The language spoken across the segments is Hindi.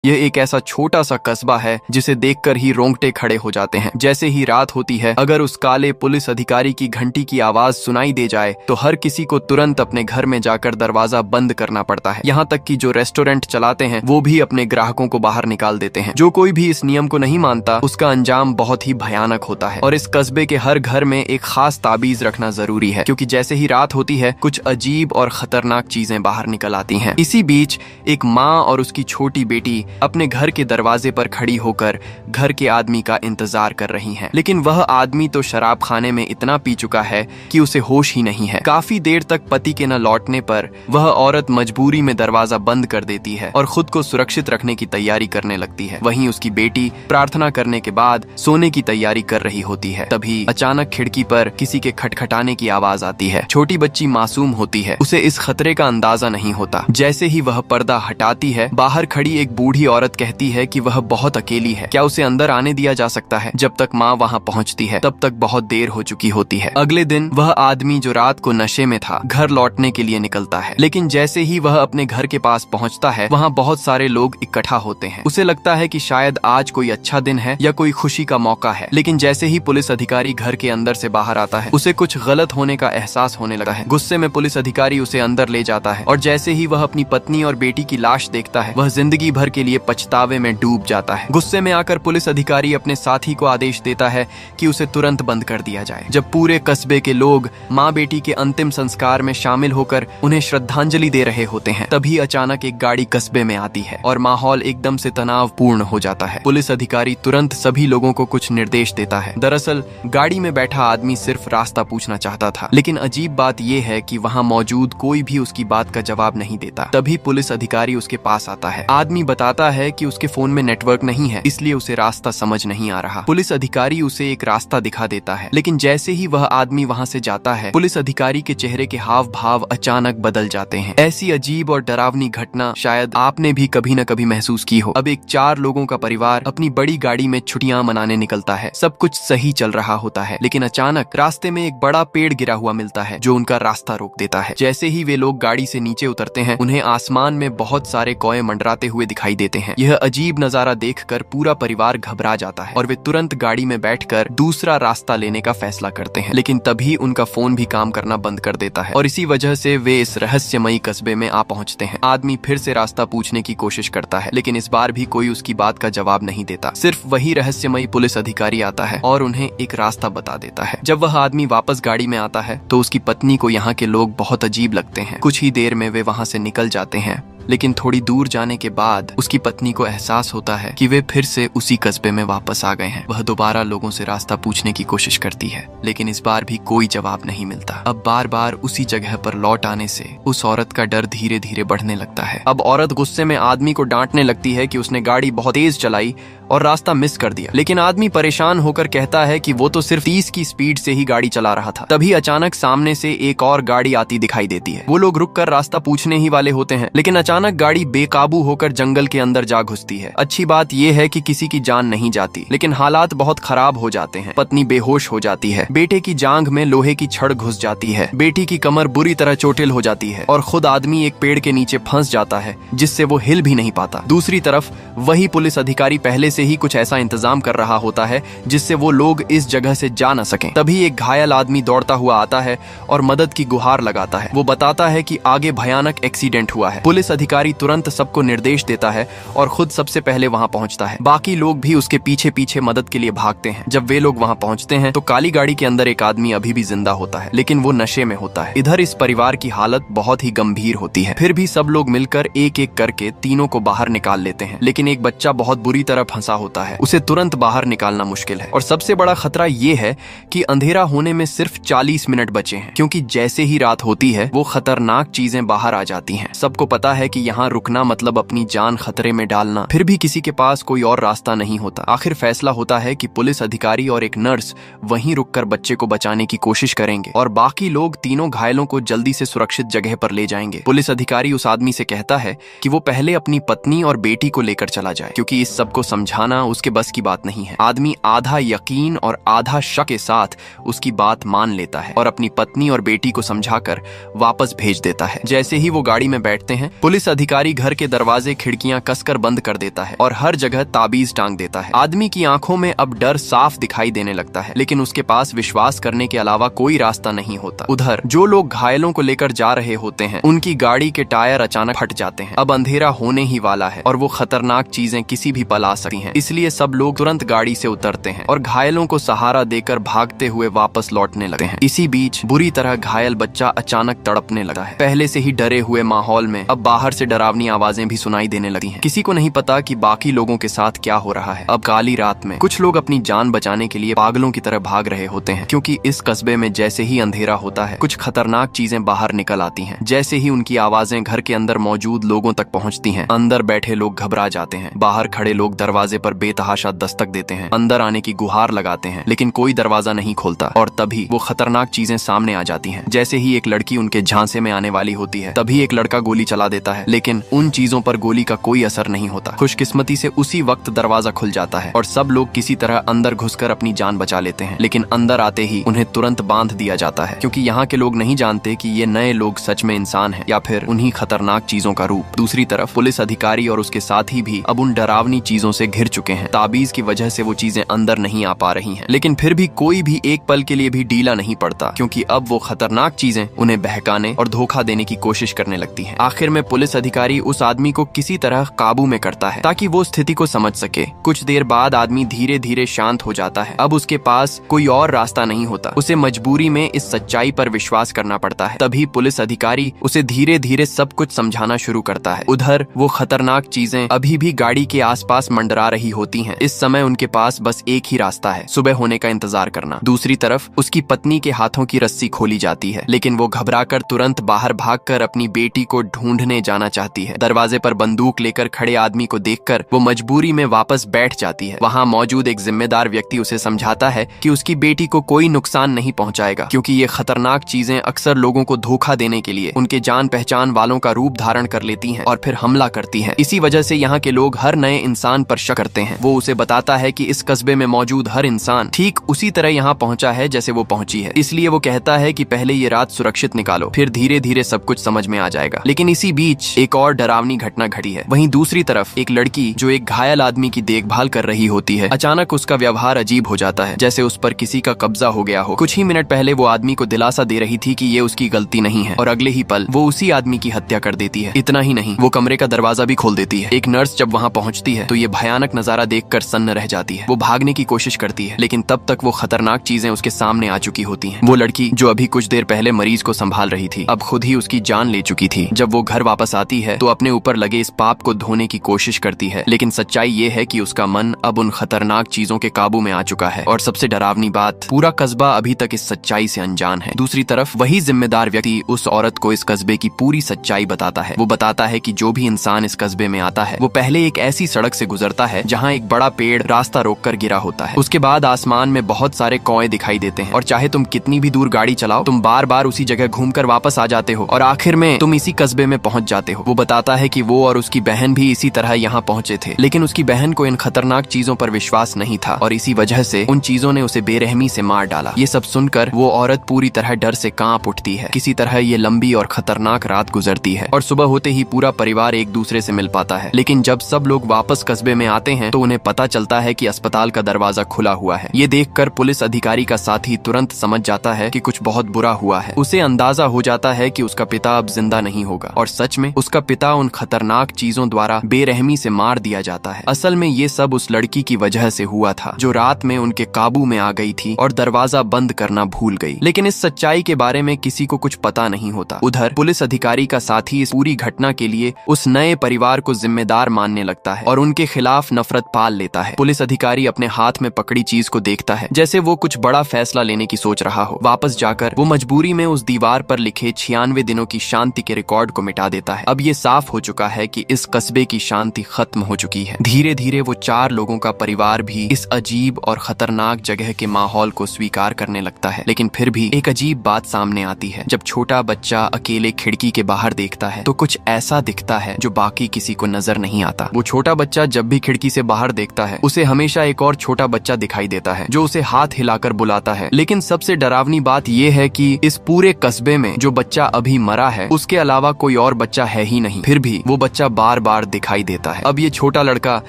यह एक ऐसा छोटा सा कस्बा है जिसे देखकर ही रोंगटे खड़े हो जाते हैं। जैसे ही रात होती है, अगर उस काले पुलिस अधिकारी की घंटी की आवाज सुनाई दे जाए तो हर किसी को तुरंत अपने घर में जाकर दरवाजा बंद करना पड़ता है। यहाँ तक कि जो रेस्टोरेंट चलाते हैं वो भी अपने ग्राहकों को बाहर निकाल देते हैं। जो कोई भी इस नियम को नहीं मानता उसका अंजाम बहुत ही भयानक होता है। और इस कस्बे के हर घर में एक खास ताबीज रखना जरूरी है, क्योंकि जैसे ही रात होती है कुछ अजीब और खतरनाक चीजें बाहर निकल आती हैं। इसी बीच एक माँ और उसकी छोटी बेटी अपने घर के दरवाजे पर खड़ी होकर घर के आदमी का इंतजार कर रही हैं। लेकिन वह आदमी तो शराब खाने में इतना पी चुका है कि उसे होश ही नहीं है। काफी देर तक पति के न लौटने पर वह औरत मजबूरी में दरवाजा बंद कर देती है और खुद को सुरक्षित रखने की तैयारी करने लगती है। वहीं उसकी बेटी प्रार्थना करने के बाद सोने की तैयारी कर रही होती है। तभी अचानक खिड़की पर किसी के खटखटाने की आवाज आती है। छोटी बच्ची मासूम होती है, उसे इस खतरे का अंदाजा नहीं होता। जैसे ही वह पर्दा हटाती है, बाहर खड़ी एक बूढ़ी औरत कहती है कि वह बहुत अकेली है, क्या उसे अंदर आने दिया जा सकता है। जब तक माँ वहाँ पहुँचती है तब तक बहुत देर हो चुकी होती है। अगले दिन वह आदमी जो रात को नशे में था घर लौटने के लिए निकलता है, लेकिन जैसे ही वह अपने घर के पास पहुँचता है वहाँ बहुत सारे लोग इकट्ठा होते हैं। उसे लगता है कि शायद आज कोई अच्छा दिन है या कोई खुशी का मौका है। लेकिन जैसे ही पुलिस अधिकारी घर के अंदर से बाहर आता है उसे कुछ गलत होने का एहसास होने लगा है। गुस्से में पुलिस अधिकारी उसे अंदर ले जाता है और जैसे ही वह अपनी पत्नी और बेटी की लाश देखता है वह जिंदगी भर के लिए पछतावे में डूब जाता है। गुस्से में आकर पुलिस अधिकारी अपने साथी को आदेश देता है कि उसे तुरंत बंद कर दिया जाए। जब पूरे कस्बे के लोग माँ बेटी के अंतिम संस्कार में शामिल होकर उन्हें श्रद्धांजलि दे रहे होते हैं, तभी अचानक एक गाड़ी कस्बे में आती है और माहौल एकदम से तनावपूर्ण हो जाता है। पुलिस अधिकारी तुरंत सभी लोगों को कुछ निर्देश देता है। दरअसल गाड़ी में बैठा आदमी सिर्फ रास्ता पूछना चाहता था, लेकिन अजीब बात यह है कि वहाँ मौजूद कोई भी उसकी बात का जवाब नहीं देता। तभी पुलिस अधिकारी उसके पास आता है। आदमी बताता है कि उसके फोन में नेटवर्क नहीं है, इसलिए उसे रास्ता समझ नहीं आ रहा। पुलिस अधिकारी उसे एक रास्ता दिखा देता है, लेकिन जैसे ही वह आदमी वहाँ से जाता है पुलिस अधिकारी के चेहरे के हाव भाव अचानक बदल जाते हैं। ऐसी अजीब और डरावनी घटना शायद आपने भी कभी न कभी महसूस की हो। अब एक 4 लोगों का परिवार अपनी बड़ी गाड़ी में छुट्टियां मनाने निकलता है। सब कुछ सही चल रहा होता है, लेकिन अचानक रास्ते में एक बड़ा पेड़ गिरा हुआ मिलता है जो उनका रास्ता रोक देता है। जैसे ही वे लोग गाड़ी से नीचे उतरते हैं उन्हें आसमान में बहुत सारे कौए मंडराते हुए दिखाई देते हैं। यह अजीब नजारा देखकर पूरा परिवार घबरा जाता है और वे तुरंत गाड़ी में बैठकर दूसरा रास्ता लेने का फैसला करते हैं। लेकिन तभी उनका फोन भी काम करना बंद कर देता है और इसी वजह से वे इस रहस्यमयी कस्बे में आ पहुंचते हैं। आदमी फिर से रास्ता पूछने की कोशिश करता है, लेकिन इस बार भी कोई उसकी बात का जवाब नहीं देता। सिर्फ वही रहस्यमयी पुलिस अधिकारी आता है और उन्हें एक रास्ता बता देता है। जब वह आदमी वापस गाड़ी में आता है तो उसकी पत्नी को यहाँ के लोग बहुत अजीब लगते हैं। कुछ ही देर में वे वहाँ से निकल जाते हैं, लेकिन थोड़ी दूर जाने के बाद उसकी पत्नी को एहसास होता है कि वे फिर से उसी कस्बे में वापस आ गए हैं। वह दोबारा लोगों से रास्ता पूछने की कोशिश करती है, लेकिन इस बार भी कोई जवाब नहीं मिलता। अब बार बार उसी जगह पर लौट आने से उस औरत का डर धीरे धीरे बढ़ने लगता है। अब औरत गुस्से में आदमी को डांटने लगती है कि उसने गाड़ी बहुत तेज चलाई और रास्ता मिस कर दिया, लेकिन आदमी परेशान होकर कहता है कि वो तो सिर्फ 30 की स्पीड से ही गाड़ी चला रहा था। तभी अचानक सामने से एक और गाड़ी आती दिखाई देती है। वो लोग रुककर रास्ता पूछने ही वाले होते हैं, लेकिन अचानक गाड़ी बेकाबू होकर जंगल के अंदर जा घुसती है। अच्छी बात यह है कि किसी की जान नहीं जाती, लेकिन हालात बहुत खराब हो जाते हैं। पत्नी बेहोश हो जाती है, बेटे की जांघ में लोहे की छड़ घुस जाती है, बेटी की कमर बुरी तरह चोटिल हो जाती है और खुद आदमी एक पेड़ के नीचे फंस जाता है जिससे वो हिल भी नहीं पाता। दूसरी तरफ वही पुलिस अधिकारी पहले से ही कुछ ऐसा इंतजाम कर रहा होता है जिससे वो लोग इस जगह से जा न सकें। तभी एक घायल आदमी दौड़ता हुआ आता है और मदद की गुहार लगाता है। वो बताता है कि आगे भयानक एक्सीडेंट हुआ है। पुलिस अधिकारी तुरंत सबको निर्देश देता है और खुद सबसे पहले वहां पहुंचता है। बाकी लोग भी उसके पीछे पीछे मदद के लिए भागते हैं। जब वे लोग वहां पहुंचते हैं तो काली गाड़ी के अंदर एक आदमी अभी भी जिंदा होता है, लेकिन वो नशे में होता है। इधर इस परिवार की हालत बहुत ही गंभीर होती है। फिर भी सब लोग मिलकर एक एक करके तीनों को बाहर निकाल लेते हैं, लेकिन एक बच्चा बहुत बुरी तरह फंसा होता है। उसे तुरंत बाहर निकालना मुश्किल है और सबसे बड़ा खतरा ये है कि अंधेरा होने में सिर्फ 40 मिनट बचे हैं, क्योंकि जैसे ही रात होती है वो खतरनाक चीजें बाहर आ जाती हैं। सबको पता है कि यहाँ रुकना मतलब अपनी जान खतरे में डालना। फिर भी किसी के पास कोई और रास्ता नहीं होता। आखिर फैसला होता है कि पुलिस अधिकारी और एक नर्स वहीं रुककर बच्चे को बचाने की कोशिश करेंगे और बाकी लोग तीनों घायलों को जल्दी से सुरक्षित जगह पर ले जाएंगे। पुलिस अधिकारी उस आदमी से कहता है कि वो पहले अपनी पत्नी और बेटी को लेकर चला जाए, क्योंकि इस सब को समझा समझाना उसके बस की बात नहीं है। आदमी आधा यकीन और आधा शक के साथ उसकी बात मान लेता है और अपनी पत्नी और बेटी को समझाकर वापस भेज देता है। जैसे ही वो गाड़ी में बैठते हैं, पुलिस अधिकारी घर के दरवाजे खिड़कियां कसकर बंद कर देता है और हर जगह ताबीज टांग देता है। आदमी की आंखों में अब डर साफ दिखाई देने लगता है, लेकिन उसके पास विश्वास करने के अलावा कोई रास्ता नहीं होता। उधर जो लोग घायलों को लेकर जा रहे होते हैं, उनकी गाड़ी के टायर अचानक फट जाते हैं। अब अंधेरा होने ही वाला है और वो खतरनाक चीजें किसी भी पल आ सकती हैं। इसलिए सब लोग तुरंत गाड़ी से उतरते हैं और घायलों को सहारा देकर भागते हुए वापस लौटने लगते हैं। इसी बीच बुरी तरह घायल बच्चा अचानक तड़पने लगा है। पहले से ही डरे हुए माहौल में अब बाहर से डरावनी आवाजें भी सुनाई देने लगी हैं। किसी को नहीं पता कि बाकी लोगों के साथ क्या हो रहा है। अब काली रात में कुछ लोग अपनी जान बचाने के लिए पागलों की तरह भाग रहे होते हैं, क्योंकि इस कस्बे में जैसे ही अंधेरा होता है, कुछ खतरनाक चीजें बाहर निकल आती हैं। जैसे ही उनकी आवाजें घर के अंदर मौजूद लोगों तक पहुंचती हैं, अंदर बैठे लोग घबरा जाते हैं। बाहर खड़े लोग दरवाजे पर बेतहाशा दस्तक देते हैं, अंदर आने की गुहार लगाते हैं, लेकिन कोई दरवाजा नहीं खोलता। और तभी वो खतरनाक चीजें सामने आ जाती हैं। जैसे ही एक लड़की उनके झांसे में आने वाली होती है, तभी एक लड़का गोली चला देता है, लेकिन उन चीजों पर गोली का कोई असर नहीं होता। खुशकिस्मती से उसी वक्त दरवाजा खुल जाता है और सब लोग किसी तरह अंदर घुसकर अपनी जान बचा लेते हैं। लेकिन अंदर आते ही उन्हें तुरंत बांध दिया जाता है, क्योंकि यहाँ के लोग नहीं जानते कि ये नए लोग सच में इंसान हैं या फिर उन्हीं खतरनाक चीजों का रूप। दूसरी तरफ पुलिस अधिकारी और उसके साथी भी अब उन डरावनी चीजों से घिर चुके हैं। ताबीज की वजह से वो चीजें अंदर नहीं आ पा रही हैं, लेकिन फिर भी कोई भी एक पल के लिए भी ढीला नहीं पड़ता, क्योंकि अब वो खतरनाक चीजें उन्हें बहकाने और धोखा देने की कोशिश करने लगती हैं। आखिर में पुलिस अधिकारी उस आदमी को किसी तरह काबू में करता है ताकि वो स्थिति को समझ सके। कुछ देर बाद आदमी धीरे धीरे शांत हो जाता है। अब उसके पास कोई और रास्ता नहीं होता, उसे मजबूरी में इस सच्चाई पर विश्वास करना पड़ता है। तभी पुलिस अधिकारी उसे धीरे धीरे सब कुछ समझाना शुरू करता है। उधर वो खतरनाक चीजें अभी भी गाड़ी के आसपास मंडरा रही होती हैं। इस समय उनके पास बस एक ही रास्ता है, सुबह होने का इंतजार करना। दूसरी तरफ उसकी पत्नी के हाथों की रस्सी खोली जाती है, लेकिन वो घबराकर तुरंत बाहर भागकर अपनी बेटी को ढूंढने जाना चाहती है। दरवाजे पर बंदूक लेकर खड़े आदमी को देखकर वो मजबूरी में वापस बैठ जाती है। वहाँ मौजूद एक जिम्मेदार व्यक्ति उसे समझाता है कि उसकी बेटी को कोई नुकसान नहीं पहुंचाएगा, क्योंकि ये खतरनाक चीजें अक्सर लोगों को धोखा देने के लिए उनके जान पहचान वालों का रूप धारण कर लेती हैं और फिर हमला करती हैं। इसी वजह से यहाँ के लोग हर नए इंसान पर शक करते हैं। वो उसे बताता है कि इस कस्बे में मौजूद हर इंसान ठीक उसी तरह यहाँ पहुंचा है जैसे वो पहुंची है। इसलिए वो कहता है कि पहले ये रात सुरक्षित निकालो, फिर धीरे धीरे सब कुछ समझ में आ जाएगा। लेकिन इसी बीच एक और डरावनी घटना घटी है। वहीं दूसरी तरफ एक लड़की जो एक घायल आदमी की देखभाल कर रही होती है, अचानक उसका व्यवहार अजीब हो जाता है, जैसे उस पर किसी का कब्जा हो गया हो। कुछ ही मिनट पहले वो आदमी को दिलासा दे रही थी कि ये उसकी गलती नहीं है, और अगले ही पल वो उसी आदमी की हत्या कर देती है। इतना ही नहीं, वो कमरे का दरवाजा भी खोल देती है। एक नर्स जब वहाँ पहुँचती है तो ये भयानक नजारा देखकर सन्न रह जाती है। वो भागने की कोशिश करती है, लेकिन तब तक वो खतरनाक चीजें उसके सामने आ चुकी होती हैं। वो लड़की जो अभी कुछ देर पहले मरीज को संभाल रही थी, अब खुद ही उसकी जान ले चुकी थी। जब वो घर वापस आती है तो अपने ऊपर लगे इस पाप को धोने की कोशिश करती है, लेकिन सच्चाई ये है कि उसका मन अब उन खतरनाक चीजों के काबू में आ चुका है। और सबसे डरावनी बात, पूरा कस्बा अभी तक इस सच्चाई से अनजान है। दूसरी तरफ वही जिम्मेदार व्यक्ति उस औरत को इस कस्बे की पूरी सच्चाई बताता है। वो बताता है कि जो भी इंसान इस कस्बे में आता है वो पहले एक ऐसी सड़क से गुजरता है जहाँ एक बड़ा पेड़ रास्ता रोककर गिरा होता है। उसके बाद आसमान में बहुत सारे कौए दिखाई देते हैं, और चाहे तुम कितनी भी दूर गाड़ी चलाओ, तुम बार बार उसी जगह घूमकर वापस आ जाते हो और आखिर में तुम इसी कस्बे में पहुंच जाते हो। वो बताता है कि वो और उसकी बहन भी इसी तरह यहाँ पहुंचे थे, लेकिन उसकी बहन को इन खतरनाक चीजों पर विश्वास नहीं था और इसी वजह से उन चीजों ने उसे बेरहमी से मार डाला। ये सब सुनकर वो औरत पूरी तरह डर से कांप उठती है। किसी तरह ये लंबी और खतरनाक रात गुजरती है और सुबह होते ही पूरा परिवार एक दूसरे से मिल पाता है। लेकिन जब सब लोग वापस कस्बे में आते हैं तो उन्हें पता चलता है कि अस्पताल का दरवाजा खुला हुआ है। ये देखकर पुलिस अधिकारी का साथी तुरंत समझ जाता है कि कुछ बहुत बुरा हुआ है। उसे अंदाजा हो जाता है कि उसका पिता अब जिंदा नहीं होगा, और सच में उसका पिता उन खतरनाक चीजों द्वारा बेरहमी से मार दिया जाता है। असल में ये सब उस लड़की की वजह से हुआ था जो रात में उनके काबू में आ गई थी और दरवाजा बंद करना भूल गई। लेकिन इस सच्चाई के बारे में किसी को कुछ पता नहीं होता। उधर पुलिस अधिकारी का साथी इस पूरी घटना के लिए उस नए परिवार को जिम्मेदार मानने लगता है और उनके खिलाफ नफरत पाल लेता है। पुलिस अधिकारी अपने हाथ में पकड़ी चीज को देखता है जैसे वो कुछ बड़ा फैसला लेने की सोच रहा हो। वापस जाकर वो मजबूरी में उस दीवार पर लिखे 96 दिनों की शांति के रिकॉर्ड को मिटा देता है। अब ये साफ हो चुका है कि इस कस्बे की शांति खत्म हो चुकी है। धीरे धीरे वो 4 लोगों का परिवार भी इस अजीब और खतरनाक जगह के माहौल को स्वीकार करने लगता है। लेकिन फिर भी एक अजीब बात सामने आती है। जब छोटा बच्चा अकेले खिड़की के बाहर देखता है तो कुछ ऐसा दिखता है जो बाकी किसी को नजर नहीं आता। वो छोटा बच्चा जब भी खिड़की खिड़की से बाहर देखता है उसे हमेशा एक और छोटा बच्चा दिखाई देता है जो उसे हाथ हिलाकर बुलाता है। लेकिन सबसे डरावनी बात यह है कि इस पूरे कस्बे में जो बच्चा अभी मरा है उसके अलावा कोई और बच्चा है ही नहीं, फिर भी वो बच्चा बार बार दिखाई देता है। अब ये छोटा लड़का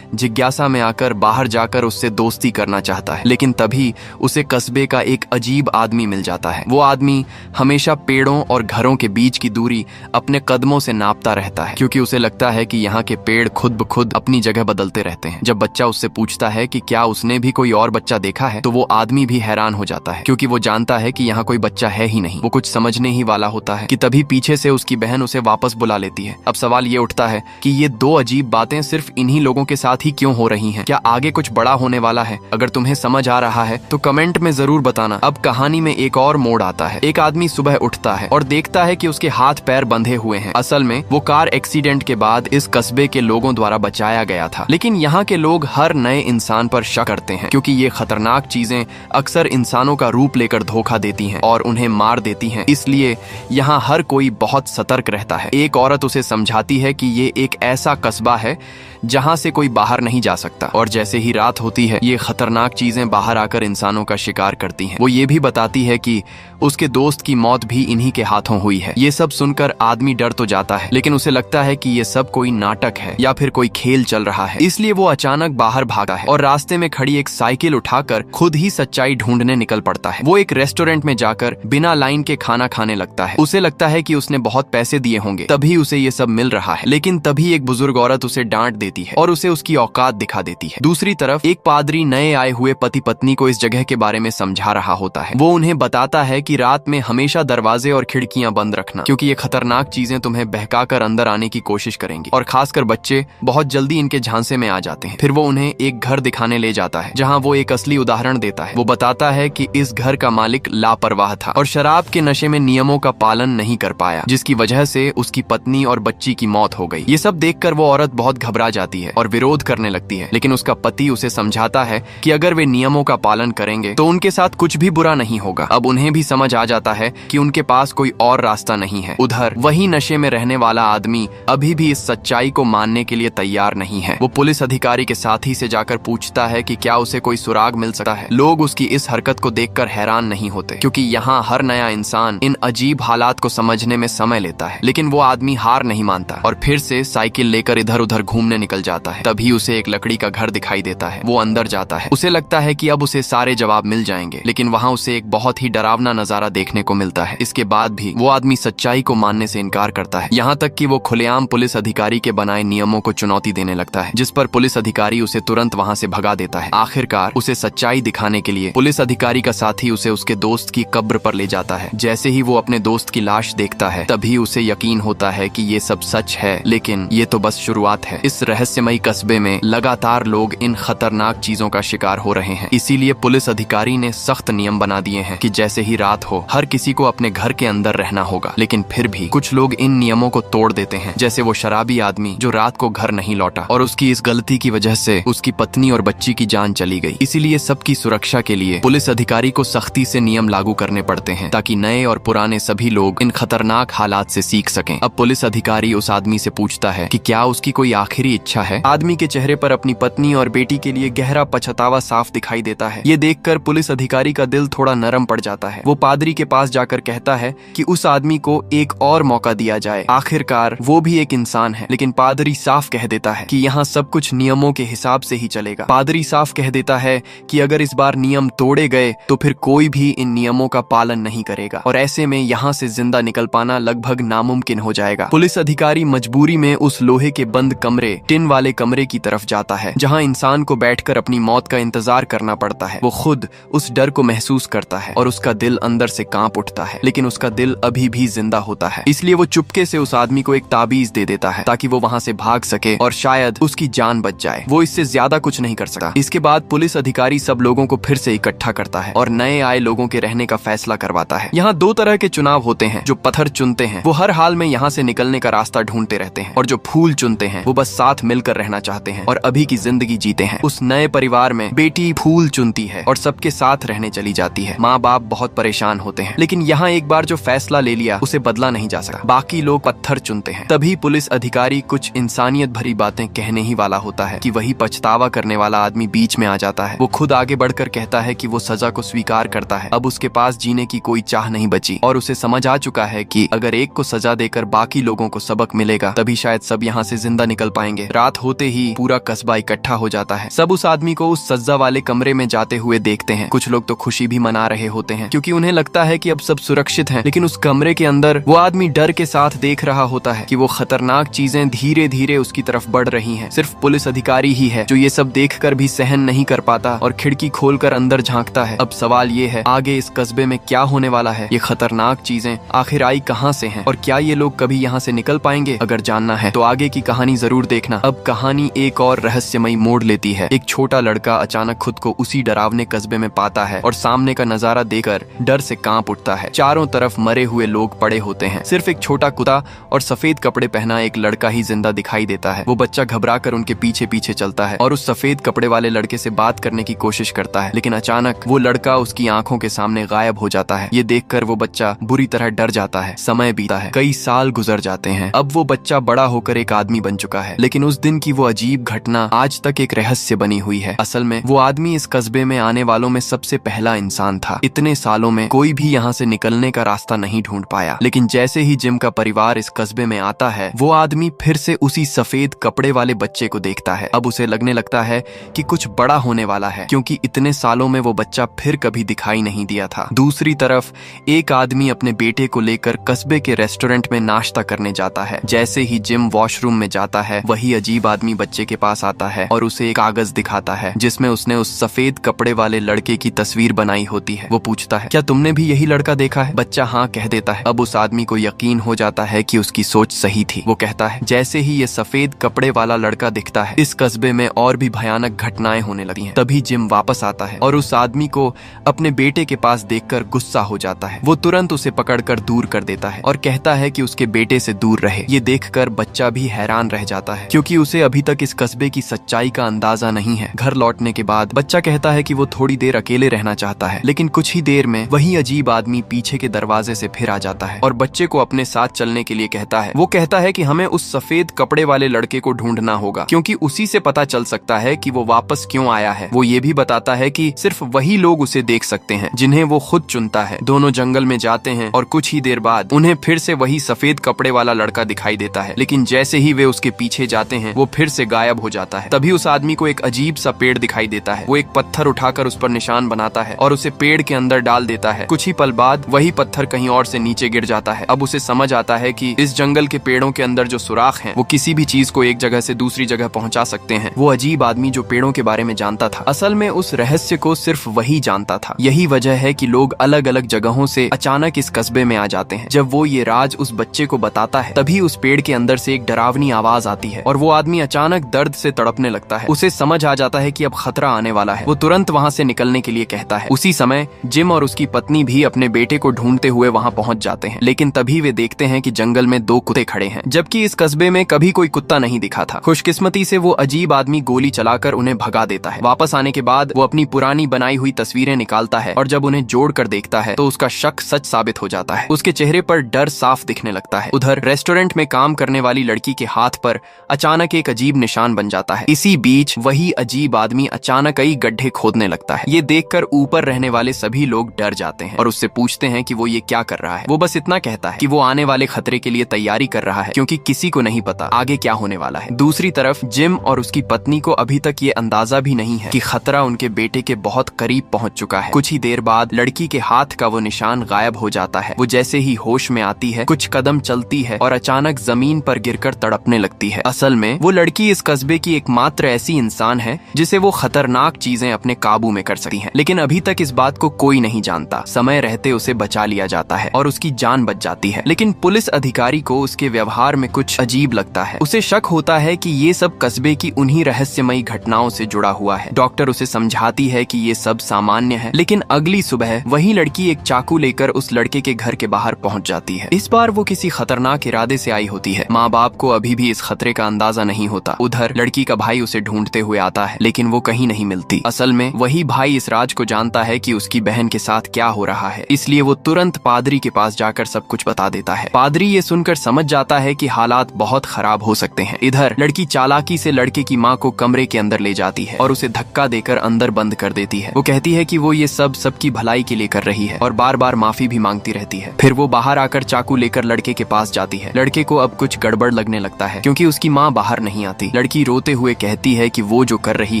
जिज्ञासा में आकर बाहर जाकर उससे दोस्ती करना चाहता है, लेकिन तभी उसे कस्बे का एक अजीब आदमी मिल जाता है। वो आदमी हमेशा पेड़ों और घरों के बीच की दूरी अपने कदमों से नापता रहता है, क्योंकि उसे लगता है कि यहाँ के पेड़ खुद ब खुद अपनी जगह बदलते रहते हैं। जब बच्चा उससे पूछता है कि क्या उसने भी कोई और बच्चा देखा है, तो वो आदमी भी हैरान हो जाता है, क्योंकि वो जानता है कि यहाँ कोई बच्चा है ही नहीं। वो कुछ समझने ही वाला होता है कि तभी पीछे से उसकी बहन उसे वापस बुला लेती है। अब सवाल ये उठता है कि ये दो अजीब बातें सिर्फ इन्हीं लोगों के साथ ही क्यों हो रही हैं? क्या आगे कुछ बड़ा होने वाला है? अगर तुम्हें समझ आ रहा है तो कमेंट में जरूर बताना। अब कहानी में एक और मोड़ आता है। एक आदमी सुबह उठता है और देखता है कि उसके हाथ पैर बंधे हुए हैं। असल में वो कार एक्सीडेंट के बाद इस कस्बे के लोगों द्वारा बचाया गया था, लेकिन यहाँ के लोग हर नए इंसान पर शक करते हैं, क्योंकि ये खतरनाक चीजें अक्सर इंसानों का रूप लेकर धोखा देती हैं और उन्हें मार देती हैं। इसलिए यहाँ हर कोई बहुत सतर्क रहता है। एक औरत उसे समझाती है कि ये एक ऐसा कस्बा है जहाँ से कोई बाहर नहीं जा सकता, और जैसे ही रात होती है ये खतरनाक चीजें बाहर आकर इंसानों का शिकार करती हैं। वो ये भी बताती है कि उसके दोस्त की मौत भी इन्हीं के हाथों हुई है। ये सब सुनकर आदमी डर तो जाता है, लेकिन उसे लगता है कि ये सब कोई नाटक है या फिर कोई खेल चल रहा है। इसलिए वो अचानक बाहर भागा है और रास्ते में खड़ी एक साइकिल उठाकर खुद ही सच्चाई ढूंढने निकल पड़ता है। वो एक रेस्टोरेंट में जाकर बिना लाइन के खाना खाने लगता है। उसे लगता है कि उसने बहुत पैसे दिए होंगे तभी उसे ये सब मिल रहा है, लेकिन तभी एक बुजुर्ग औरत उसे डांट देती है और उसे उसकी औकात दिखा देती है। दूसरी तरफ एक पादरी नए आए हुए पति पत्नी को इस जगह के बारे में समझा रहा होता है। वो उन्हें बताता है कि रात में हमेशा दरवाजे और खिड़कियां बंद रखना, क्योंकि ये खतरनाक चीजें तुम्हें बहकाकर अंदर आने की कोशिश करेंगी, और खासकर बच्चे बहुत जल्दी इनके झांसे में आ जाते हैं। फिर वो उन्हें एक घर दिखाने ले जाता है जहाँ वो एक असली उदाहरण देता है। वो बताता है कि इस घर का मालिक लापरवाह था और शराब के नशे में नियमों का पालन नहीं कर पाया, जिसकी वजह से उसकी पत्नी और बच्ची की मौत हो गई। ये सब देखकर वो औरत बहुत घबरा जाती है और विरोध करने लगती है, लेकिन उसका पति उसे समझाता है कि अगर वे नियमों का पालन करेंगे तो उनके साथ कुछ भी बुरा नहीं होगा। अब उन्हें भी समझ आ जाता है कि उनके पास कोई और रास्ता नहीं है। उधर वही नशे में रहने वाला आदमी अभी भी इस सच्चाई को मानने के लिए तैयार नहीं है। वो पुलिस अधिकारी के साथी से जाकर पूछता है कि क्या उसे कोई सुराग मिल सकता है। लोग उसकी इस हरकत को देखकर हैरान नहीं होते, क्योंकि यहाँ हर नया इंसान इन अजीब हालात को समझने में समय लेता है। लेकिन वो आदमी हार नहीं मानता और फिर से साइकिल लेकर इधर उधर घूमने निकल जाता है। तभी उसे एक लकड़ी का घर दिखाई देता है। वो अंदर जाता है। उसे लगता है कि अब उसे सारे जवाब मिल जाएंगे, लेकिन वहाँ उसे एक बहुत ही डरावना नजारा देखने को मिलता है। इसके बाद भी वो आदमी सच्चाई को मानने से इनकार करता है, यहाँ तक कि वो खुलेआम पुलिस अधिकारी के बनाए नियमों को चुनौती देने लगता है, जिस पर पुलिस अधिकारी उसे तुरंत वहाँ से भगा देता है। आखिरकार उसे सच्चाई दिखाने के लिए पुलिस अधिकारी का साथी उसे उसके दोस्त की कब्र पर ले जाता है। जैसे ही वो अपने दोस्त की लाश देखता है तभी उसे यकीन होता है कि ये सब सच है, लेकिन ये तो बस शुरुआत है। इस रहस्यमयी कस्बे में लगातार लोग इन खतरनाक चीजों का शिकार हो रहे हैं। इसीलिए पुलिस अधिकारी ने सख्त नियम बना दिए हैं कि जैसे ही रात हो हर किसी को अपने घर के अंदर रहना होगा। लेकिन फिर भी कुछ लोग इन नियमों को तोड़ देते हैं, जैसे वो शराबी आदमी जो रात को घर नहीं लौटा और उसकी इस गलती की वजह से उसकी पत्नी और बच्ची की जान चली गई। इसीलिए सबकी सुरक्षा के लिए पुलिस अधिकारी को सख्ती से नियम लागू करने पड़ते हैं, ताकि नए और पुराने सभी लोग इन खतरनाक हालात से सीख सकें। अब पुलिस अधिकारी उस आदमी से पूछता है कि क्या उसकी कोई आखिरी इच्छा है। आदमी के चेहरे पर अपनी पत्नी और बेटी के लिए गहरा पछतावा साफ दिखाई देता है। ये देखकर पुलिस अधिकारी का दिल थोड़ा नरम पड़ जाता है। वो पादरी के पास जाकर कहता है कि उस आदमी को एक और मौका दिया जाए, आखिरकार वो भी एक इंसान है। लेकिन पादरी साफ कह देता है कि यहाँ सब कुछ नियमों के हिसाब से ही चलेगा। पादरी साफ कह देता है कि अगर इस बार नियम तोड़े गए तो फिर कोई भी इन नियमों का पालन नहीं करेगा, और ऐसे में यहाँ से जिंदा निकल पाना लगभग नामुमकिन हो जाएगा। पुलिस अधिकारी मजबूरी में उस लोहे के बंद कमरे, टिन वाले कमरे की तरफ जाता है, जहाँ इंसान को बैठकर अपनी मौत का इंतजार करना पड़ता है। वो खुद उस डर को महसूस करता है और उसका दिल अंदर से कांप उठता है, लेकिन उसका दिल अभी भी जिंदा होता है। इसलिए वो चुपके से उस आदमी को एक ताबीज दे देता है ताकि वो वहाँ से भाग सके और शायद उसकी जान बच जाए। वो इससे ज्यादा कुछ नहीं कर सकता। इसके बाद पुलिस अधिकारी सब लोगों को फिर से इकट्ठा करता है और नए आए लोगों के रहने का फैसला करवाता है। यहाँ दो तरह के चुनाव होते हैं। जो पत्थर चुनते हैं वो हर हाल में यहाँ से निकलने का रास्ता ढूंढते रहते हैं, और जो फूल चुनते हैं वो बस साथ मिलकर रहना चाहते हैं और अभी की जिंदगी जीते हैं। उस नए परिवार में बेटी फूल चुनती है और सबके साथ रहने चली जाती है। माँ बाप बहुत परेशान होते हैं, लेकिन यहाँ एक बार जो फैसला ले लिया उसे बदला नहीं जा सकता। बाकी लोग पत्थर चुनते हैं। तभी पुलिस अधिकारी कुछ इंसानियत भरी बातें कहने ही वाला होता है कि वही पछतावा करने वाला आदमी बीच में आ जाता है। वो खुद आगे बढ़कर कहता है कि वो सजा को स्वीकार करता है। अब उसके पास जीने की कोई चाह नहीं बची और उसे समझ आ चुका है कि अगर एक को सजा देकर बाकी लोगों को सबक मिलेगा तभी शायद सब यहाँ से जिंदा निकल पाएंगे। रात होते ही पूरा कस्बा इकट्ठा हो जाता है। सब उस आदमी को उस सज्जा वाले कमरे में जाते हुए देखते हैं। कुछ लोग तो खुशी भी मना रहे होते हैं क्योंकि उन्हें लगता है कि अब सब सुरक्षित हैं। लेकिन उस कमरे के अंदर वो आदमी डर के साथ देख रहा होता है कि वो खतरनाक चीजें धीरे धीरे उसकी तरफ बढ़ रही हैं। सिर्फ पुलिस अधिकारी ही है जो ये सब देखकर भी सहन नहीं कर पाता और खिड़की खोलकर अंदर झांकता है। अब सवाल ये है, आगे इस कस्बे में क्या होने वाला है? ये खतरनाक चीजें आखिर आई कहां से हैं और क्या ये लोग कभी यहाँ से निकल पाएंगे? अगर जानना है तो आगे की कहानी जरूर देखना। अब कहानी एक और रहस्यमयी मोड़ लेती है। एक छोटा लड़का अचानक खुद को उसी डरावने कस्बे में पाता है और सामने का नजारा देखकर डर से कांप उठता है। चारों तरफ मरे हुए लोग पड़े होते हैं। सिर्फ एक छोटा कुत्ता और सफेद कपड़े पहना एक लड़का ही जिंदा दिखाई देता है। वो बच्चा घबराकर उनके पीछे पीछे चलता है और उस सफेद कपड़े वाले लड़के से बात करने की कोशिश करता है, लेकिन अचानक वो लड़का उसकी आंखों के सामने गायब हो जाता है। ये देखकर वो बच्चा बुरी तरह डर जाता है। समय बीता है, कई साल गुजर जाते हैं। अब वो बच्चा बड़ा होकर एक आदमी बन चुका है, लेकिन उस दिन की वो अजीब घटना आज तक एक रहस्य बनी हुई है। असल में वो आदमी इस कस्बे में आने वालों में सबसे पहला इंसान था। इतने सालों में कोई भी यहाँ से निकलने का रास्ता नहीं ढूंढ पाया, लेकिन जैसे ही जिम का परिवार इस कस्बे में आता है वो आदमी फिर से उसी सफेद कपड़े वाले बच्चे को देखता है। अब उसे लगने लगता है कि कुछ बड़ा होने वाला है, क्योंकि इतने सालों में वो बच्चा फिर कभी दिखाई नहीं दिया था। दूसरी तरफ एक आदमी अपने बेटे को लेकर कस्बे के रेस्टोरेंट में नाश्ता करने जाता है। जैसे ही जिम वॉशरूम में जाता है वही अजीब आदमी बच्चे के पास आता है और उसे एक कागज दिखाता है जिसमें उसने उस सफेद कपड़े वाले लड़के की तस्वीर बनाई होती है। वो पूछता है, क्या तुमने भी यही लड़का देखा है? बच्चा हाँ कह देता है। अब उस आदमी को यकीन हो जाता है कि उसकी सोच सही थी। वो कहता है, जैसे ही ये सफेद कपड़े वाला लड़का दिखता है इस कस्बे में और भी भयानक घटनाएं होने लगती हैं। तभी जिम वापस आता है और उस आदमी को अपने बेटे के पास देखकर गुस्सा हो जाता है। वो तुरंत उसे पकड़कर दूर कर देता है और कहता है कि उसके बेटे से दूर रहे। ये देखकर बच्चा भी हैरान रह जाता है क्योंकि उसे अभी तक इस कस्बे की सच्चाई का अंदाजा नहीं है। घर लौटने के बाद बच्चा कहता है कि वो थोड़ी देर अकेले रहना चाहता है, लेकिन कुछ ही देर में वही अजीब आदमी पीछे के दरवाजे से फिर आ जाता है और बच्चे को अपने साथ चलने के लिए कहता है। वो कहता है कि हमें उस सफेद कपड़े वाले लड़के को ढूंढना होगा क्योंकि उसी से पता चल सकता है कि वो वापस क्यों आया है। वो ये भी बताता है कि सिर्फ वही लोग उसे देख सकते हैं जिन्हें वो खुद चुनता है। दोनों जंगल में जाते हैं और कुछ ही देर बाद उन्हें फिर से वही सफेद कपड़े वाला लड़का दिखाई देता है, लेकिन जैसे ही वे उसके पीछे जाते हैं वो फिर से गायब हो जाता है। तभी उस आदमी को एक अजीब सा पेड़ दिखाई देता है। वो एक पत्थर उठाकर उस पर निशान बनाता है और उसे पेड़ के अंदर डाल देता है। कुछ ही पल बाद वही पत्थर कहीं और से नीचे गिर जाता है। अब उसे समझ आता है कि इस जंगल के पेड़ों के अंदर जो सुराख हैं वो किसी भी चीज को एक जगह से दूसरी जगह पहुंचा सकते हैं। वो अजीब आदमी जो पेड़ों के बारे में जानता था असल में उस रहस्य को सिर्फ वही जानता था। यही वजह है कि लोग अलग अलग जगहों से अचानक इस कस्बे में आ जाते हैं। जब वो ये राज उस बच्चे को बताता है तभी उस पेड़ के अंदर से एक डरावनी आवाज आती है और वो आदमी अचानक दर्द से तड़पने लगता है। उसे समझ आ जाता है कि अब खतरा आने वाला है। वो तुरंत वहाँ से निकलने के लिए कहता है। उसी समय जिम और उसकी पत्नी भी अपने बेटे को ढूंढते हुए वहाँ पहुँच जाते हैं, लेकिन तभी वे देखते हैं कि जंगल में दो कुत्ते खड़े हैं, जबकि इस कस्बे में कभी कोई कुत्ता नहीं दिखा था। खुशकिस्मती से वो अजीब आदमी गोली चलाकर उन्हें भगा देता है। वापस आने के बाद वो अपनी पुरानी बनाई हुई तस्वीरें निकालता है और जब उन्हें जोड़कर देखता है तो उसका शक सच साबित हो जाता है। उसके चेहरे पर डर साफ दिखने लगता है। उधर रेस्टोरेंट में काम करने वाली लड़की के हाथ पर अचानक एक अजीब निशान बन जाता है। इसी बीच वही अजीब आदमी अचानक कई गड्ढे खोदने लगता है। ये देखकर ऊपर रहने वाले सभी लोग डर जाते हैं और उससे पूछते हैं कि वो ये क्या कर रहा है। वो बस इतना कहता है कि वो आने वाले खतरे के लिए तैयारी कर रहा है क्योंकि किसी को नहीं पता आगे क्या होने वाला है। दूसरी तरफ जिम और उसकी पत्नी को अभी तक ये अंदाजा भी नहीं है कि खतरा उनके बेटे के बहुत करीब पहुंच चुका है। कुछ ही देर बाद लड़की के हाथ का वो निशान गायब हो जाता है। वो जैसे ही होश में आती है कुछ कदम चलती है और अचानक जमीन पर गिरकर तड़पने लगती है। असल में वो लड़की इस कस्बे की एकमात्र ऐसी इंसान है जिसे वो खतरनाक चीजें अपने काबू में कर सकती है, लेकिन अभी तक इस बात को कोई नहीं जानता। समय रहते उसे बचा लिया जाता है और उसकी जान बच जाती है, लेकिन पुलिस अधिकारी को उसके व्यवहार में कुछ अजीब लगता है। उसे शक होता है कि ये सब कस्बे की उन्हीं रहस्यमयी घटनाओं से जुड़ा हुआ है। डॉक्टर उसे समझाती है कि ये सब सामान्य है, लेकिन अगली सुबह वही लड़की एक चाकू लेकर उस लड़के के घर के बाहर पहुंच जाती है। इस बार वो किसी खतरनाक इरादे से आई होती है। माँ बाप को अभी भी इस खतरे का अंदाजा अंदाजा नहीं होता। उधर लड़की का भाई उसे ढूंढते हुए आता है, लेकिन वो कहीं नहीं मिलती। असल में वही भाई इस राज को जानता है कि उसकी बहन के साथ क्या हो रहा है, इसलिए वो तुरंत पादरी के पास जाकर सब कुछ बता देता है। पादरी ये सुनकर समझ जाता है कि हालात बहुत खराब हो सकते हैं। इधर लड़की चालाकी से लड़के की माँ को कमरे के अंदर ले जाती है और उसे धक्का देकर अंदर बंद कर देती है। वो कहती है कि वो ये सब सबकी भलाई के लिए कर रही है और बार बार माफी भी मांगती रहती है। फिर वो बाहर आकर चाकू लेकर लड़के के पास जाती है। लड़के को अब कुछ गड़बड़ लगने लगता है क्योंकि उसकी माँ बाहर नहीं आती। लड़की रोते हुए कहती है कि वो जो कर रही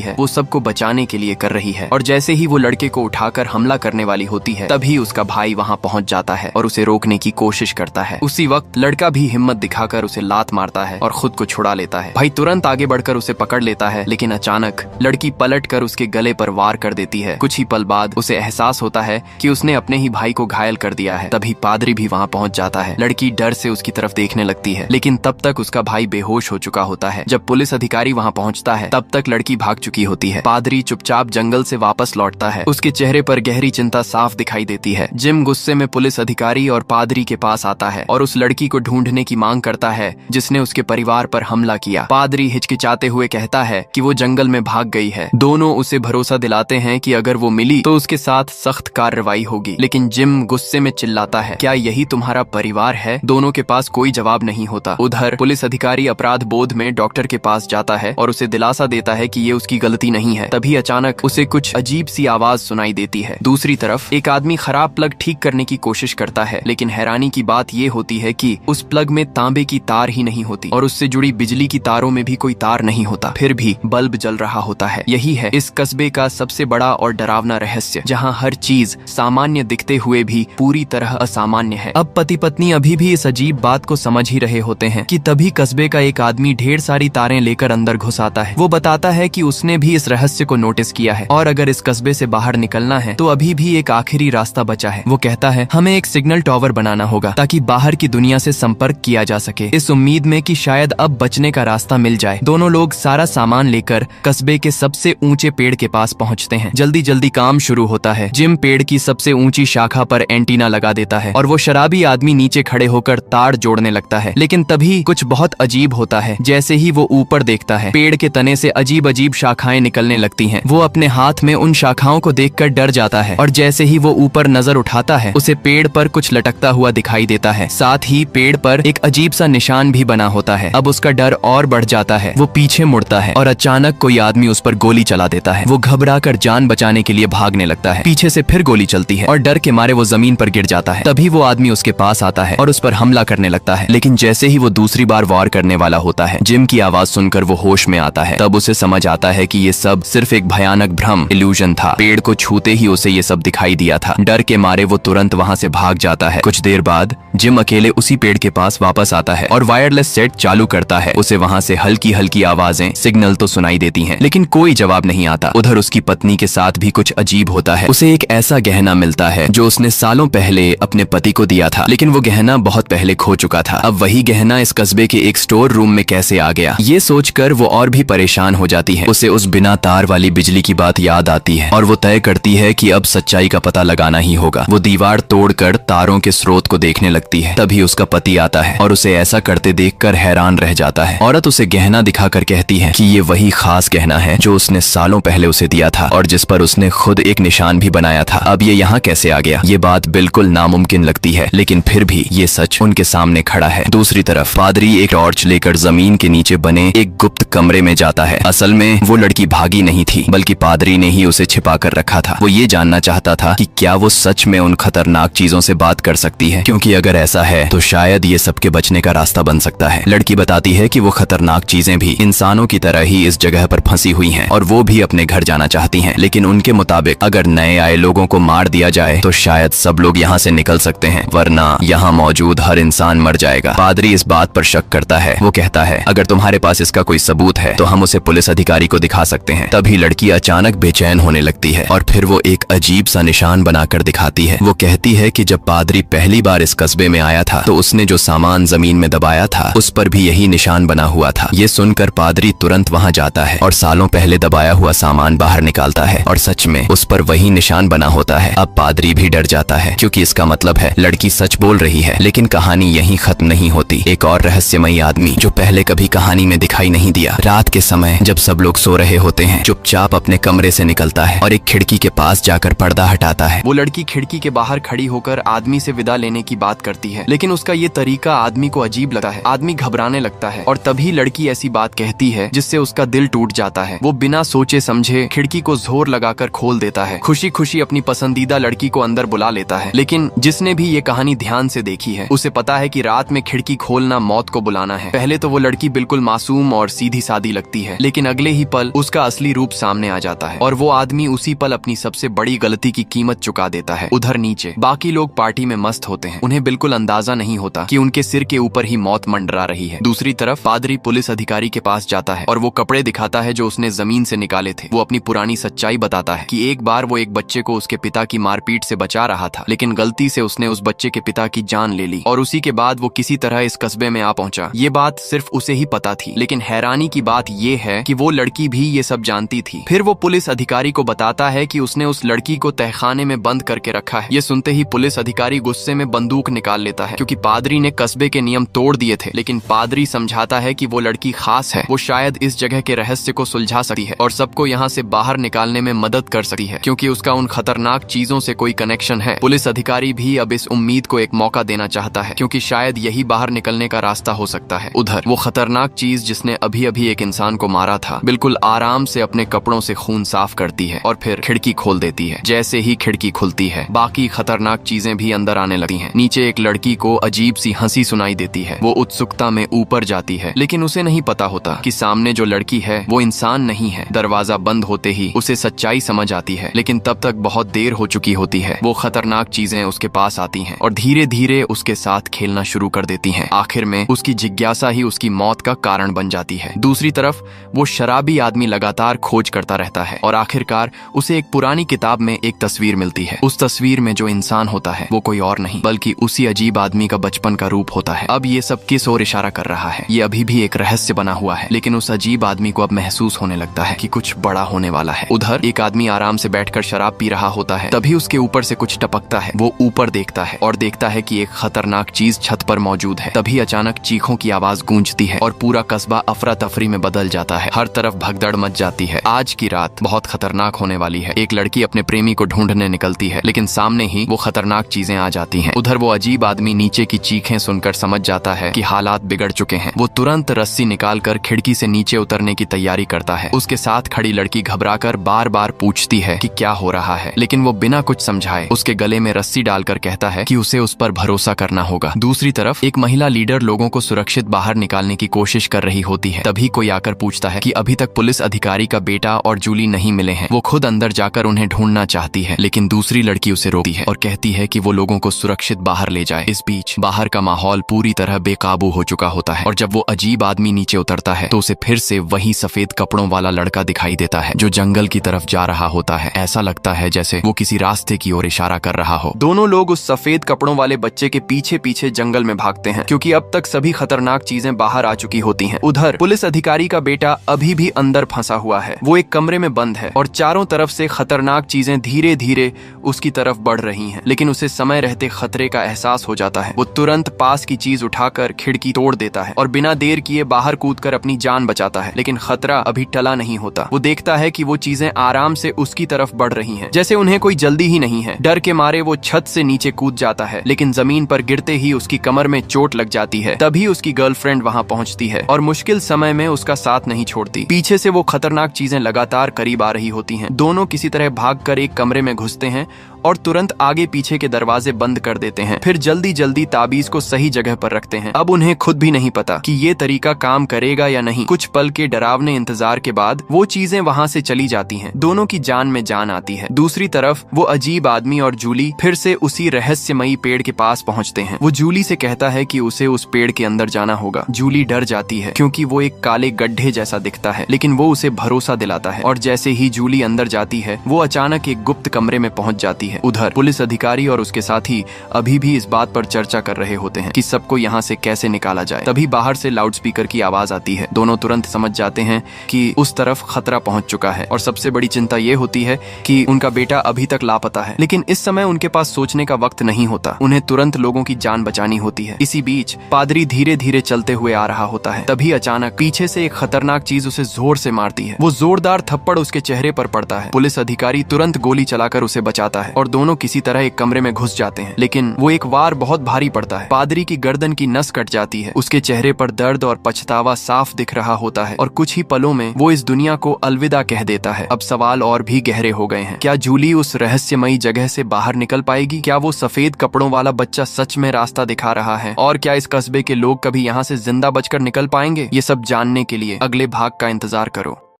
है वो सबको बचाने के लिए कर रही है, और जैसे ही वो लड़के को उठाकर हमला करने वाली होती है तभी उसका भाई वहाँ पहुँच जाता है और उसे रोकने की कोशिश करता है। उसी वक्त लड़का भी हिम्मत दिखाकर उसे लात मारता है और खुद को छुड़ा लेता है। भाई तुरंत आगे बढ़कर उसे पकड़ लेता है, लेकिन अचानक लड़की पलट कर उसके गले पर वार कर देती है। कुछ ही पल बाद उसे एहसास होता है कि उसने अपने ही भाई को घायल कर दिया है। तभी पादरी भी वहाँ पहुँच जाता है। लड़की डर से उसकी तरफ देखने लगती है, लेकिन तब तक उसका भाई बेहोश हो चुका होता है। जब पुलिस अधिकारी वहाँ पहुँचता है तब तक लड़की भाग चुकी होती है। पादरी चुपचाप जंगल से वापस लौटता है। उसके चेहरे पर गहरी चिंता साफ दिखाई देती है। जिम गुस्से में पुलिस अधिकारी और पादरी के पास आता है और उस लड़की को ढूंढने की मांग करता है जिसने उसके परिवार पर हमला किया। पादरी हिचकिचाते हुए कहता है कि वो जंगल में भाग गई है। दोनों उसे भरोसा दिलाते हैं कि अगर वो मिली तो उसके साथ सख्त कार्रवाई होगी, लेकिन जिम गुस्से में चिल्लाता है, क्या यही तुम्हारा परिवार है? दोनों के पास कोई जवाब नहीं होता। उधर पुलिस अधिकारी अपराध बोध में डॉक्टर के पास जाता है और उसे दिलासा देता है कि ये उसकी गलती नहीं है। तभी अचानक उसे कुछ अजीब सी आवाज सुनाई देती है। दूसरी तरफ एक आदमी खराब प्लग ठीक करने की कोशिश करता है, लेकिन हैरानी की बात ये होती है कि उस प्लग में तांबे की तार ही नहीं होती और उससे जुड़ी बिजली की तारों में भी कोई तार नहीं होता, फिर भी बल्ब जल रहा होता है। यही है इस कस्बे का सबसे बड़ा और डरावना रहस्य, जहाँ हर चीज सामान्य दिखते हुए भी पूरी तरह असामान्य है। अब पति पत्नी अभी भी इस अजीब बात को समझ ही रहे होते हैं कि तभी कस्बे का एक आदमी ढेर सारी तारें लेकर अंदर घुस आता है। वो बताता है कि उसने भी इस रहस्य को नोटिस किया है और अगर इस कस्बे से बाहर निकलना है तो अभी भी एक आखिरी रास्ता बचा है। वो कहता है हमें एक सिग्नल टावर बनाना होगा ताकि बाहर की दुनिया से संपर्क किया जा सके, इस उम्मीद में कि शायद अब बचने का रास्ता मिल जाए। दोनों लोग सारा सामान लेकर कस्बे के सबसे ऊंचे पेड़ के पास पहुंचते हैं। जल्दी जल्दी काम शुरू होता है। जिम पेड़ की सबसे ऊंची शाखा पर एंटीना लगा देता है और वो शराबी आदमी नीचे खड़े होकर तार जोड़ने लगता है, लेकिन तभी कुछ बहुत अजीब होता है। जैसे ही वो ऊपर देखता है पेड़ के तने से अजीब अजीब शाखाएं निकलने लगती हैं। वो अपने हाथ में उन शाखाओं को देखकर डर जाता है और जैसे ही वो ऊपर नजर उठाता है उसे पेड़ पर कुछ लटकता हुआ दिखाई देता है। साथ ही पेड़ पर एक अजीब सा निशान भी बना होता है। अब उसका डर और बढ़ जाता है। वो पीछे मुड़ता है और अचानक कोई आदमी उस पर गोली चला देता है। वो घबराकर जान बचाने के लिए भागने लगता है। पीछे से फिर गोली चलती है और डर के मारे वो जमीन पर गिर जाता है। तभी वो आदमी उसके पास आता है और उस पर हमला करने लगता है, लेकिन जैसे ही वो दूसरी बार वार करने वाला होता है जिम की आवाज सुनकर वो होश में आता है। तब उसे समझ आता है कि ये सब सिर्फ एक भयानक भ्रम, इल्यूजन था। पेड़ को छूते ही उसे ये सब दिखाई दिया था। डर के मारे वो तुरंत वहाँ से भाग जाता है। कुछ देर बाद जिम अकेले उसी पेड़ के पास वापस आता है और वायरलेस सेट चालू करता है। उसे वहाँ से हल्की हल्की आवाजें, सिग्नल तो सुनाई देती हैं, लेकिन कोई जवाब नहीं आता। उधर उसकी पत्नी के साथ भी कुछ अजीब होता है। उसे एक ऐसा गहना मिलता है जो उसने सालों पहले अपने पति को दिया था, लेकिन वो गहना बहुत पहले खो चुका था। अब वही गहना इस कस्बे के एक स्टोर रूम में कैसे आ गया, ये सोचकर वो और भी परेशान हो जाती है। उसे उस बिना तार वाली बिजली की बात याद आती है और वो तय करती है कि अब सच्चाई का पता लगाना ही होगा। वो दीवार तोड़कर तारों के स्रोत को देखने लगती है। तभी उसका पति आता है और उसे ऐसा करते देखकर हैरान रह जाता है। औरत उसे गहना दिखाकर कहती है कि ये वही खास गहना है जो उसने सालों पहले उसे दिया था और जिस पर उसने खुद एक निशान भी बनाया था। अब ये यहाँ कैसे आ गया? ये बात बिल्कुल नामुमकिन लगती है, लेकिन फिर भी ये सच उनके सामने खड़ा है। दूसरी तरफ पादरी एक टॉर्च लेकर जमीन के नीचे बने एक गुप्त कमरे में जाता है। असल में वो लड़की भागी नहीं थी, बल्कि पादरी ने ही उसे छिपा कर रखा था। वो ये जानना चाहता था कि क्या वो सच में उन खतरनाक चीजों से बात कर सकती है, क्योंकि अगर ऐसा है तो शायद ये सबके बचने का रास्ता बन सकता है। लड़की बताती है कि वो खतरनाक चीजें भी इंसानों की तरह ही इस जगह पर फंसी हुई हैं और वो भी अपने घर जाना चाहती हैं, लेकिन उनके मुताबिक अगर नए आए लोगों को मार दिया जाए तो शायद सब लोग यहाँ से निकल सकते हैं, वरना यहाँ मौजूद हर इंसान मर जाएगा। पादरी इस बात पर शक करता है। वो कहता है अगर तुम्हारे पास इसका कोई सबूत है तो हम उसे पुलिस अधिकारी को दिखा सकते हैं। तभी लड़की अचानक बेचैन होने लगती है और फिर वो एक अजीब सा निशान बनाकर दिखाती है। वो कहती है कि जब पादरी पहली बार इस कस्बे में आया था तो उसने जो सामान जमीन में दबाया था उस पर भी यही निशान बना हुआ था। ये सुनकर पादरी तुरंत वहाँ जाता है और सालों पहले दबाया हुआ सामान बाहर निकालता है और सच में उस पर वही निशान बना होता है। अब पादरी भी डर जाता है क्योंकि इसका मतलब है लड़की सच बोल रही है। लेकिन कहानी यहीं खत्म नहीं होती। एक और रहस्यमयी आदमी जो पहले कभी कभी कहानी में दिखाई नहीं दिया। रात के समय जब सब लोग सो रहे होते हैं, चुपचाप अपने कमरे से निकलता है और एक खिड़की के पास जाकर पर्दा हटाता है। वो लड़की खिड़की के बाहर खड़ी होकर आदमी से विदा लेने की बात करती है, लेकिन उसका ये तरीका आदमी को अजीब लगता है। आदमी घबराने लगता है और तभी लड़की ऐसी बात कहती है जिससे उसका दिल टूट जाता है। वो बिना सोचे समझे खिड़की को जोर लगाकर खोल देता है, खुशी खुशी अपनी पसंदीदा लड़की को अंदर बुला लेता है। लेकिन जिसने भी ये कहानी ध्यान से देखी है उसे पता है कि रात में खिड़की खोलना मौत को बुलाना है। पहले तो वो लड़की बिल्कुल मासूम और सीधी सादी लगती है, लेकिन अगले ही पल उसका असली रूप सामने आ जाता है और वो आदमी उसी पल अपनी सबसे बड़ी गलती की कीमत चुका देता है। उधर नीचे बाकी लोग पार्टी में मस्त होते हैं, उन्हें बिल्कुल अंदाजा नहीं होता कि उनके सिर के ऊपर ही मौत मंडरा रही है। दूसरी तरफ पादरी पुलिस अधिकारी के पास जाता है और वो कपड़े दिखाता है जो उसने जमीन से निकाले थे। वो अपनी पुरानी सच्चाई बताता है कि एक बार वो एक बच्चे को उसके पिता की मारपीट से बचा रहा था, लेकिन गलती से उसने उस बच्चे के पिता की जान ले ली और उसी के बाद वो किसी तरह इस कस्बे में आ पहुंचा। ये बात सिर्फ उसे ही पता थी, लेकिन हैरानी की बात ये है कि वो लड़की भी ये सब जानती थी। फिर वो पुलिस अधिकारी को बताता है कि उसने उस लड़की को तहखाने में बंद करके रखा है। ये सुनते ही पुलिस अधिकारी गुस्से में बंदूक निकाल लेता है, क्योंकि पादरी ने कस्बे के नियम तोड़ दिए थे। लेकिन पादरी समझाता है कि वो लड़की खास है, वो शायद इस जगह के रहस्य को सुलझा सकती है और सबको यहाँ से बाहर निकालने में मदद कर सकती है, क्योंकि उसका उन खतरनाक चीजों से कोई कनेक्शन है। पुलिस अधिकारी भी अब इस उम्मीद को एक मौका देना चाहता है, क्योंकि शायद यही बाहर निकलने का रास्ता हो सकता है। उधर वो खतरनाक चीज जिसने अभी अभी एक इंसान को मारा था बिल्कुल आराम से अपने कपड़ों से खून साफ करती है और फिर खिड़की खोल देती है। जैसे ही खिड़की खुलती है बाकी खतरनाक चीजें भी अंदर आने लगती हैं। नीचे एक लड़की को अजीब सी हंसी सुनाई देती है। वो उत्सुकता में ऊपर जाती है, लेकिन उसे नहीं पता होता कि सामने जो लड़की है वो इंसान नहीं है। दरवाजा बंद होते ही उसे सच्चाई समझ आती है, लेकिन तब तक बहुत देर हो चुकी होती है। वो खतरनाक चीजें उसके पास आती हैं और धीरे धीरे उसके साथ खेलना शुरू कर देती हैं। आखिर में उसकी जिज्ञासा ही उसकी मौत का कारण बन जाती है। दूसरी तरफ वो शराबी आदमी लगातार खोज करता रहता है और आखिरकार उसे एक पुरानी किताब में एक तस्वीर मिलती है। उस तस्वीर में जो इंसान होता है वो कोई और नहीं बल्कि उसी अजीब आदमी का बचपन का रूप होता है। अब ये सब किस ओर इशारा कर रहा है? ये अभी भी एक रहस्य बना हुआ है, लेकिन उस अजीब आदमी को अब महसूस होने लगता है कि कुछ बड़ा होने वाला है। उधर एक आदमी आराम से बैठकर शराब पी रहा होता है, तभी उसके ऊपर से कुछ टपकता है। वो ऊपर देखता है और देखता है कि एक खतरनाक चीज छत पर मौजूद है। तभी अचानक चीखों की आवाज गूंजती है और पूरा कस्बा अफरा तफरी में बदल जाता है। हर तरफ भगदड़ मच जाती है। आज की रात बहुत खतरनाक होने वाली है। एक लड़की अपने प्रेमी को ढूंढने निकलती है, लेकिन सामने ही वो खतरनाक चीजें आ जाती हैं। उधर वो अजीब आदमी नीचे की चीखें सुनकर समझ जाता है कि हालात बिगड़ चुके हैं। वो तुरंत रस्सी निकालकर खिड़की से नीचे उतरने की तैयारी करता है। उसके साथ खड़ी लड़की घबराकर बार बार पूछती है कि क्या हो रहा है, लेकिन वो बिना कुछ समझाए उसके गले में रस्सी डालकर कहता है कि उसे उस पर भरोसा करना होगा। दूसरी तरफ एक महिला लीडर लोगों को सुरक्षित बाहर निकालने की कोशिश कर रही होती है। तभी कोई आकर पूछता है कि अभी तक पुलिस अधिकारी का बेटा और जूली नहीं मिले हैं। वो खुद अंदर जाकर उन्हें ढूंढना चाहती है, लेकिन दूसरी लड़की उसे रोकती है और कहती है कि वो लोगों को सुरक्षित बाहर ले जाए। इस बीच बाहर का माहौल पूरी तरह बेकाबू हो चुका होता है और जब वो अजीब आदमी नीचे उतरता है तो उसे फिर से वही सफेद कपड़ों वाला लड़का दिखाई देता है जो जंगल की तरफ जा रहा होता है। ऐसा लगता है जैसे वो किसी रास्ते की ओर इशारा कर रहा हो। दोनों लोग उस सफेद कपड़ों वाले बच्चे के पीछे पीछे जंगल में भागते हैं, क्योंकि अब तक सभी खतरनाक चीजें बाहर आ चुकी होती हैं। उधर पुलिस अधिकारी का बेटा अभी भी अंदर फंसा हुआ है। वो एक कमरे में बंद है और चारों तरफ से खतरनाक चीजें धीरे धीरे उसकी तरफ बढ़ रही हैं, लेकिन उसे समय रहते खतरे का एहसास हो जाता है। वो तुरंत पास की चीज उठाकर खिड़की तोड़ देता है और बिना देर किए बाहर कूदकर अपनी जान बचाता है, लेकिन खतरा अभी टला नहीं होता। वो देखता है कि वो चीजें आराम से उसकी तरफ बढ़ रही हैं, जैसे उन्हें कोई जल्दी ही नहीं है। डर के मारे वो छत से नीचे कूद जाता है, लेकिन जमीन पर गिरते ही उसकी कमर में चोट लग जाती है। तभी उसकी गर्लफ्रेंड वहां पहुंचती है और मुश्किल समय में उसका साथ नहीं छोड़ती। पीछे से वो खतरनाक चीजें लगातार करीब आ रही होती हैं। दोनों किसी तरह भागकर एक कमरे में घुसते हैं और तुरंत आगे पीछे के दरवाजे बंद कर देते हैं। फिर जल्दी जल्दी ताबीज को सही जगह पर रखते हैं। अब उन्हें खुद भी नहीं पता कि ये तरीका काम करेगा या नहीं। कुछ पल के डरावने इंतजार के बाद वो चीजें वहां से चली जाती हैं। दोनों की जान में जान आती है। दूसरी तरफ वो अजीब आदमी और जूली फिर से उसी रहस्यमयी पेड़ के पास पहुंचते हैं। वो जूली से कहता है कि उसे उस पेड़ के अंदर जाना होगा। जूली डर जाती है क्योंकि वो एक काले गड्ढे जैसा दिखता है, लेकिन वो उसे भरोसा दिलाता है और जैसे ही जूली अंदर जाती है वो अचानक एक गुप्त कमरे में पहुंच जाती है है। उधर पुलिस अधिकारी और उसके साथी अभी भी इस बात पर चर्चा कर रहे होते हैं कि सबको यहाँ से कैसे निकाला जाए। तभी बाहर से लाउडस्पीकर की आवाज आती है। दोनों तुरंत समझ जाते हैं कि उस तरफ खतरा पहुंच चुका है और सबसे बड़ी चिंता ये होती है कि उनका बेटा अभी तक लापता है। लेकिन इस समय उनके पास सोचने का वक्त नहीं होता, उन्हें तुरंत लोगों की जान बचानी होती है। इसी बीच पादरी धीरे धीरे चलते हुए आ रहा होता है। तभी अचानक पीछे से एक खतरनाक चीज उसे जोर से मारती है। वो जोरदार थप्पड़ उसके चेहरे पर पड़ता है। पुलिस अधिकारी तुरंत गोली चलाकर उसे बचाता है और दोनों किसी तरह एक कमरे में घुस जाते हैं। लेकिन वो एक वार बहुत भारी पड़ता है। पादरी की गर्दन की नस कट जाती है। उसके चेहरे पर दर्द और पछतावा साफ दिख रहा होता है और कुछ ही पलों में वो इस दुनिया को अलविदा कह देता है। अब सवाल और भी गहरे हो गए हैं। क्या जूली उस रहस्यमयी जगह से बाहर निकल पाएगी? क्या वो सफेद कपड़ों वाला बच्चा सच में रास्ता दिखा रहा है? और क्या इस कस्बे के लोग कभी यहाँ से जिंदा बचकर निकल पाएंगे? ये सब जानने के लिए अगले भाग का इंतजार करो।